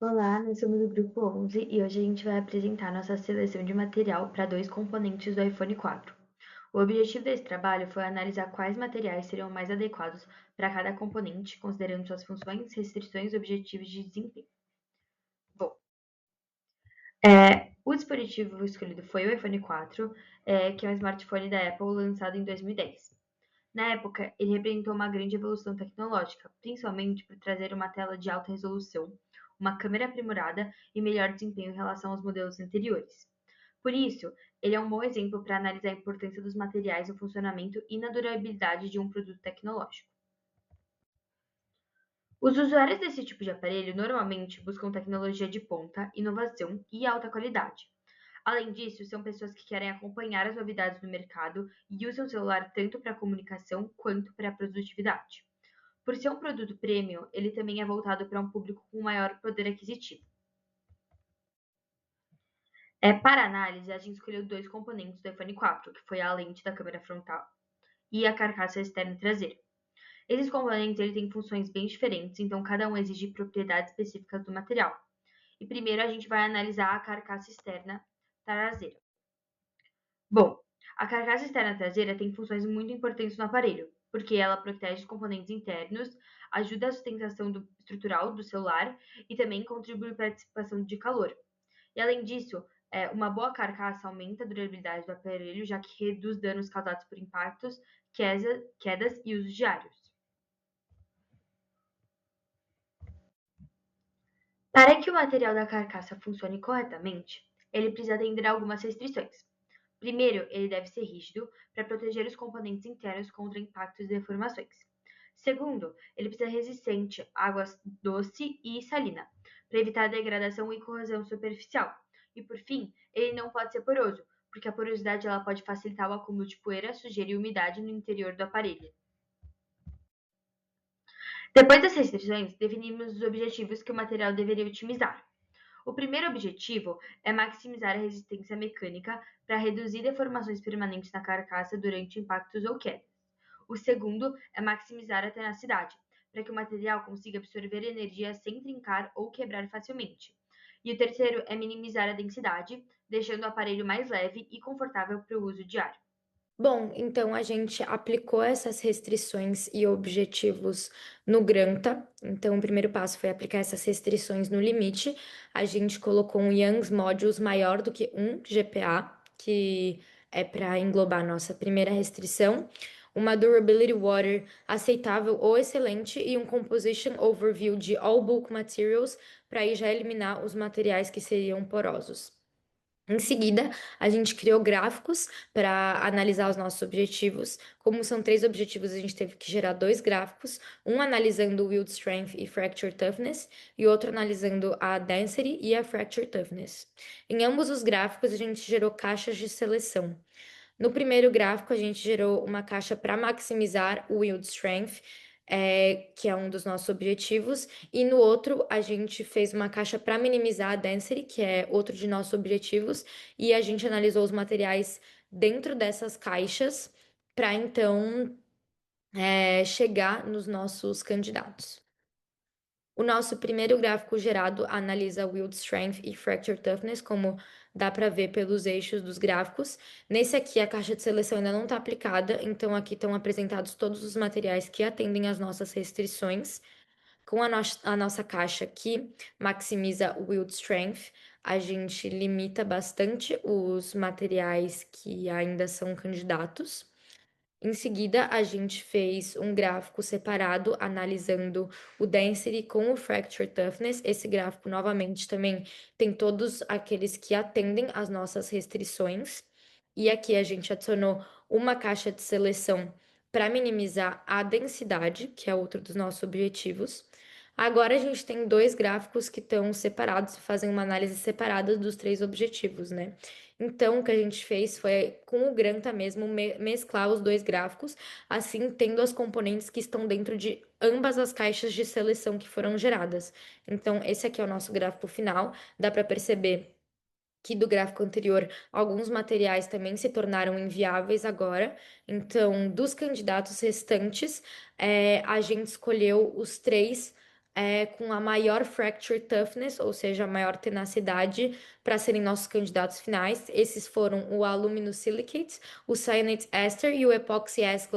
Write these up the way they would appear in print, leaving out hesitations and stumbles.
Olá, nós somos o Grupo 11 e hoje a gente vai apresentar nossa seleção de material para dois componentes do iPhone 4. O objetivo desse trabalho foi analisar quais materiais seriam mais adequados para cada componente, considerando suas funções, restrições e objetivos de desempenho. Bom, o dispositivo escolhido foi o iPhone 4, que é um smartphone da Apple lançado em 2010. Na época, ele representou uma grande evolução tecnológica, principalmente por trazer uma tela de alta resolução, uma câmera aprimorada e melhor desempenho em relação aos modelos anteriores. Por isso, ele é um bom exemplo para analisar a importância dos materiais no funcionamento e na durabilidade de um produto tecnológico. Os usuários desse tipo de aparelho normalmente buscam tecnologia de ponta, inovação e alta qualidade. Além disso, são pessoas que querem acompanhar as novidades do mercado e usam o celular tanto para comunicação quanto para produtividade. Por ser um produto premium, ele também é voltado para um público com maior poder aquisitivo. Para análise, a gente escolheu dois componentes do iPhone 4, que foi a lente da câmera frontal e a carcaça externa e traseira. Esses componentes têm funções bem diferentes, então cada um exige propriedades específicas do material. E primeiro a gente vai analisar a carcaça externa traseira. Bom, a carcaça externa traseira tem funções muito importantes no aparelho, porque ela protege os componentes internos, ajuda a sustentação estrutural do celular e também contribui para a dissipação de calor. E além disso, uma boa carcaça aumenta a durabilidade do aparelho, já que reduz danos causados por impactos, quedas e usos diários. Para que o material da carcaça funcione corretamente, ele precisa atender a algumas restrições. Primeiro, ele deve ser rígido para proteger os componentes internos contra impactos e deformações. Segundo, ele precisa ser resistente a água doce e salina, para evitar degradação e corrosão superficial. E por fim, ele não pode ser poroso, porque a porosidade ela pode facilitar o acúmulo de poeira, sujeira e umidade no interior do aparelho. Depois das restrições, definimos os objetivos que o material deveria otimizar. O primeiro objetivo é maximizar a resistência mecânica para reduzir deformações permanentes na carcaça durante impactos ou quedas. O segundo é maximizar a tenacidade, para que o material consiga absorver energia sem trincar ou quebrar facilmente. E o terceiro é minimizar a densidade, deixando o aparelho mais leve e confortável para o uso diário. Bom, então a gente aplicou essas restrições e objetivos no Granta. Então, o primeiro passo foi aplicar essas restrições no limite. A gente colocou um Young's Modules maior do que 1 GPa, que é para englobar a nossa primeira restrição, uma Durability Water aceitável ou excelente e um Composition Overview de All Bulk Materials para aí já eliminar os materiais que seriam porosos. Em seguida, a gente criou gráficos para analisar os nossos objetivos. Como são três objetivos, a gente teve que gerar dois gráficos, um analisando o Yield Strength e Fracture Toughness, e outro analisando a Density e a Fracture Toughness. Em ambos os gráficos, a gente gerou caixas de seleção. No primeiro gráfico, a gente gerou uma caixa para maximizar o Yield Strength, que é um dos nossos objetivos, e no outro, a gente fez uma caixa para minimizar a Density, que é outro de nossos objetivos, e a gente analisou os materiais dentro dessas caixas para então chegar nos nossos candidatos. O nosso primeiro gráfico gerado analisa Yield Strength e Fracture Toughness, como dá para ver pelos eixos dos gráficos. Nesse aqui, a caixa de seleção ainda não está aplicada, então aqui estão apresentados todos os materiais que atendem às nossas restrições. Com a nossa caixa aqui, maximiza o Yield Strength, a gente limita bastante os materiais que ainda são candidatos. Em seguida, a gente fez um gráfico separado analisando o density com o fracture toughness. Esse gráfico, novamente, também tem todos aqueles que atendem às nossas restrições. E aqui a gente adicionou uma caixa de seleção para minimizar a densidade, que é outro dos nossos objetivos. Agora a gente tem dois gráficos que estão separados, fazem uma análise separada dos três objetivos, né? Então, o que a gente fez foi, com o Granta mesmo, mesclar os dois gráficos, assim tendo as componentes que estão dentro de ambas as caixas de seleção que foram geradas. Então, esse aqui é o nosso gráfico final. Dá para perceber que do gráfico anterior, alguns materiais também se tornaram inviáveis agora. Então, dos candidatos restantes, a gente escolheu os três com a maior fracture toughness, ou seja, a maior tenacidade, para serem nossos candidatos finais. Esses foram o Aluminum Silicate, o Cyanate Ester e o Epoxy S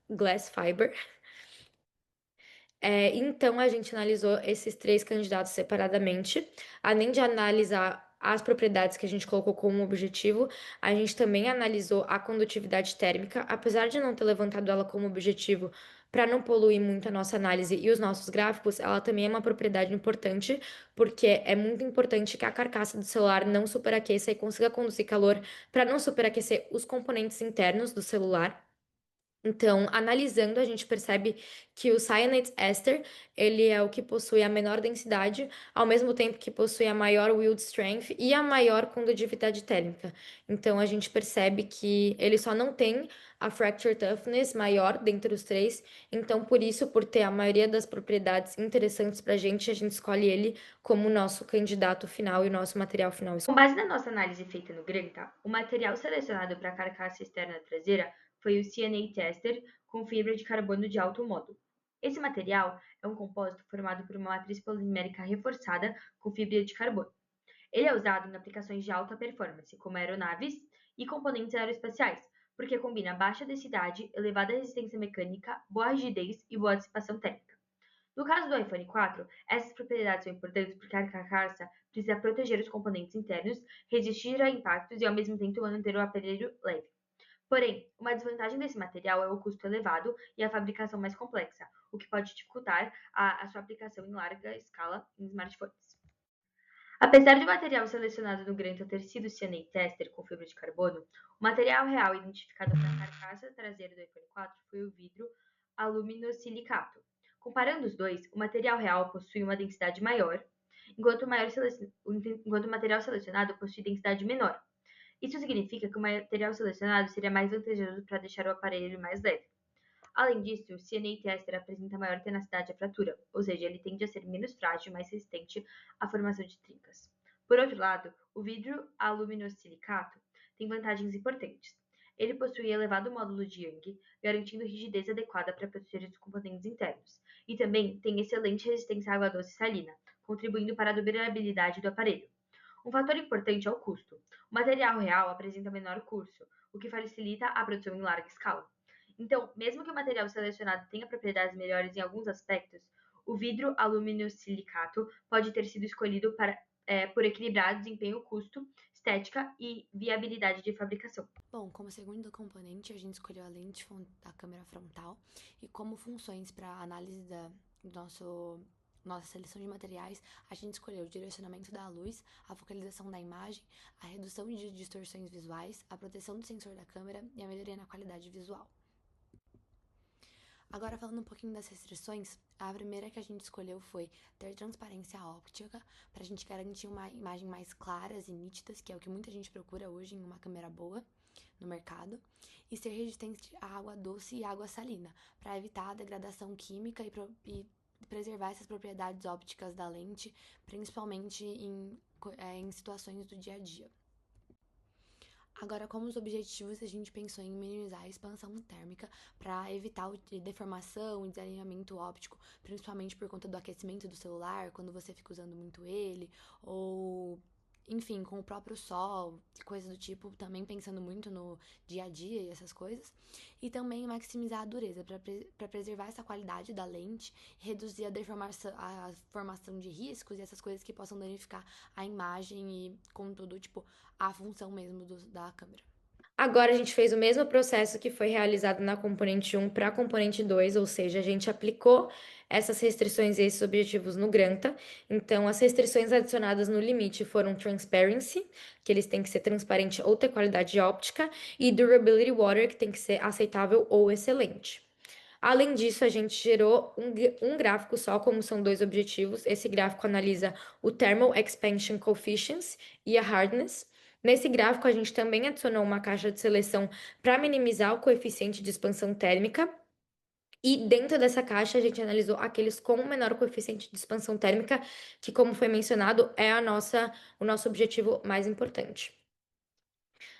Glass Fiber. Então, a gente analisou esses três candidatos separadamente. Além de analisar as propriedades que a gente colocou como objetivo, a gente também analisou a condutividade térmica, apesar de não ter levantado ela como objetivo para não poluir muito a nossa análise e os nossos gráficos, ela também é uma propriedade importante, porque é muito importante que a carcaça do celular não superaqueça e consiga conduzir calor para não superaquecer os componentes internos do celular. Então, analisando, a gente percebe que o cyanate ester, ele é o que possui a menor densidade, ao mesmo tempo que possui a maior yield strength e a maior condutividade térmica. Então, a gente percebe que ele só não tem a fracture toughness maior dentre os três. Então, por isso, por ter a maioria das propriedades interessantes para a gente escolhe ele como o nosso candidato final e o nosso material final. Com base na nossa análise feita no Granta, o material selecionado para a carcaça externa traseira foi o CNA Tester com fibra de carbono de alto módulo. Esse material é um compósito formado por uma matriz polimérica reforçada com fibra de carbono. Ele é usado em aplicações de alta performance, como aeronaves e componentes aeroespaciais, porque combina baixa densidade, elevada resistência mecânica, boa rigidez e boa dissipação térmica. No caso do iPhone 4, essas propriedades são importantes porque a carcaça precisa proteger os componentes internos, resistir a impactos e ao mesmo tempo manter o aparelho leve. Porém, uma desvantagem desse material é o custo elevado e a fabricação mais complexa, o que pode dificultar a sua aplicação em larga escala em smartphones. Apesar do material selecionado no Granta ter sido cyanide tester com fibra de carbono, o material real identificado para a carcaça traseira do iPhone 4 foi o vidro aluminosilicato. Comparando os dois, o material real possui uma densidade maior, enquanto o material selecionado possui densidade menor. Isso significa que o material selecionado seria mais vantajoso para deixar o aparelho mais leve. Além disso, o CNA Tester apresenta maior tenacidade à fratura, ou seja, ele tende a ser menos frágil e mais resistente à formação de trincas. Por outro lado, o vidro aluminosilicato tem vantagens importantes. Ele possui elevado módulo de Young, garantindo rigidez adequada para proteger os componentes internos, e também tem excelente resistência à água doce e salina, contribuindo para a durabilidade do aparelho. Um fator importante é o custo. O material real apresenta menor custo, o que facilita a produção em larga escala. Então, mesmo que o material selecionado tenha propriedades melhores em alguns aspectos, o vidro alumínio silicato pode ter sido escolhido por equilibrar desempenho, custo, estética e viabilidade de fabricação. Bom, como segundo componente, a gente escolheu a lente da câmera frontal e como funções para análise do nossa seleção de materiais, a gente escolheu o direcionamento da luz, a focalização da imagem, a redução de distorções visuais, a proteção do sensor da câmera e a melhoria na qualidade visual. Agora, falando um pouquinho das restrições, a primeira que a gente escolheu foi ter transparência óptica, para a gente garantir uma imagem mais claras e nítidas, que é o que muita gente procura hoje em uma câmera boa no mercado, e ser resistente à água doce e água salina, para evitar a degradação química e preservar essas propriedades ópticas da lente, principalmente em situações do dia a dia. Agora, como os objetivos, a gente pensou em minimizar a expansão térmica para evitar deformação e desalinhamento óptico, principalmente por conta do aquecimento do celular, quando você fica usando muito ele, ou enfim, com o próprio sol, coisas do tipo, também pensando muito no dia a dia e essas coisas. E também maximizar a dureza, para preservar essa qualidade da lente, reduzir a formação de riscos e essas coisas que possam danificar a imagem e, contudo, tipo, a função mesmo da câmera. Agora a gente fez o mesmo processo que foi realizado na componente 1 para a componente 2, ou seja, a gente aplicou essas restrições e esses objetivos no Granta. Então, as restrições adicionadas no limite foram transparency, que eles têm que ser transparente ou ter qualidade óptica, e durability water, que tem que ser aceitável ou excelente. Além disso, a gente gerou um gráfico só, como são dois objetivos. Esse gráfico analisa o Thermal Expansion Coefficients e a Hardness. Nesse gráfico, a gente também adicionou uma caixa de seleção para minimizar o coeficiente de expansão térmica. E dentro dessa caixa, a gente analisou aqueles com o menor coeficiente de expansão térmica, que, como foi mencionado, é o nosso objetivo mais importante.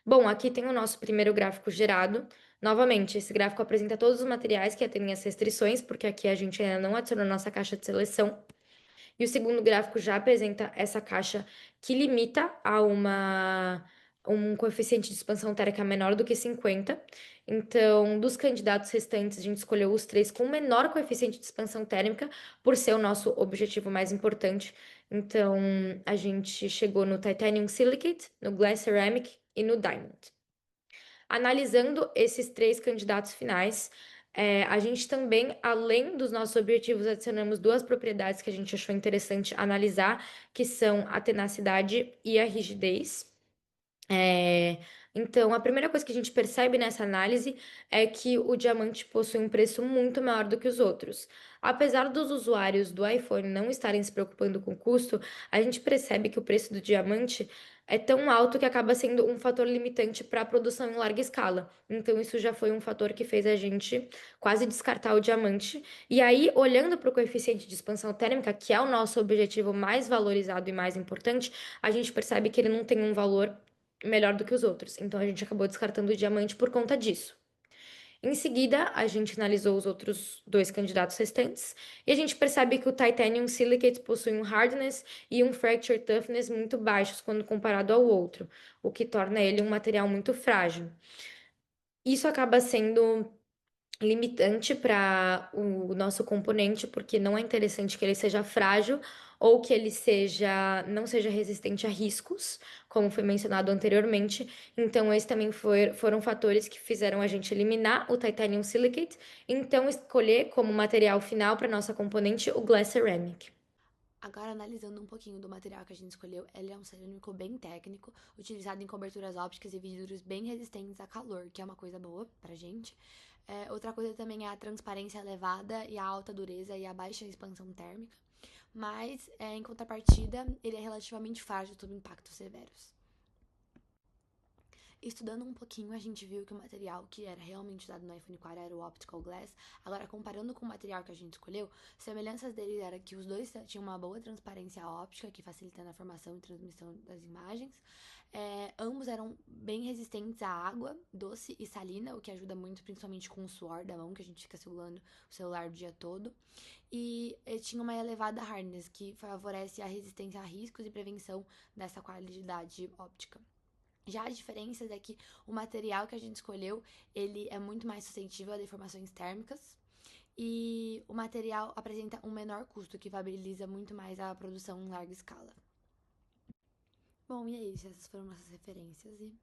Bom, aqui tem o nosso primeiro gráfico gerado. Novamente, esse gráfico apresenta todos os materiais que atendem às restrições, porque aqui a gente ainda não adicionou nossa caixa de seleção. E o segundo gráfico já apresenta essa caixa que limita a um coeficiente de expansão térmica menor do que 50. Então, dos candidatos restantes, a gente escolheu os três com menor coeficiente de expansão térmica, por ser o nosso objetivo mais importante. Então, a gente chegou no Titanium Silicate, no Glass Ceramic e no Diamond. Analisando esses três candidatos finais, a gente também, além dos nossos objetivos, adicionamos duas propriedades que a gente achou interessante analisar, que são a tenacidade e a rigidez. É, então, a primeira coisa que a gente percebe nessa análise é que o diamante possui um preço muito maior do que os outros. Apesar dos usuários do iPhone não estarem se preocupando com o custo, a gente percebe que o preço do diamante é tão alto que acaba sendo um fator limitante para a produção em larga escala. Então, isso já foi um fator que fez a gente quase descartar o diamante. E aí, olhando para o coeficiente de expansão térmica, que é o nosso objetivo mais valorizado e mais importante, a gente percebe que ele não tem um valor melhor do que os outros. Então a gente acabou descartando o diamante por conta disso. Em seguida, a gente analisou os outros dois candidatos restantes e a gente percebe que o Titanium Silicate possui um hardness e um fracture toughness muito baixos quando comparado ao outro, o que torna ele um material muito frágil. Isso acaba sendo limitante para o nosso componente, porque não é interessante que ele seja frágil ou que ele não seja resistente a riscos, como foi mencionado anteriormente. Então, esses também foram fatores que fizeram a gente eliminar o Titanium Silicate, então escolher como material final para nossa componente o Glass Ceramic. Agora, analisando um pouquinho do material que a gente escolheu, ele é um cerâmico bem técnico, utilizado em coberturas ópticas e vidros bem resistentes a calor, que é uma coisa boa pra gente. Outra coisa também é a transparência elevada e a alta dureza e a baixa expansão térmica. Mas, em contrapartida, ele é relativamente frágil sob impactos severos. Estudando um pouquinho, a gente viu que o material que era realmente usado no iPhone 4 era o Optical Glass. Agora, comparando com o material que a gente escolheu, semelhanças deles era que os dois tinham uma boa transparência óptica, que facilita a formação e transmissão das imagens. Ambos eram bem resistentes à água, doce e salina, o que ajuda muito, principalmente com o suor da mão, que a gente fica segurando o celular o dia todo. E tinha uma elevada hardness, que favorece a resistência a riscos e prevenção dessa qualidade óptica. Já as diferenças é que o material que a gente escolheu, ele é muito mais suscetível a deformações térmicas e o material apresenta um menor custo, que viabiliza muito mais a produção em larga escala. Bom, e é isso, essas foram nossas referências e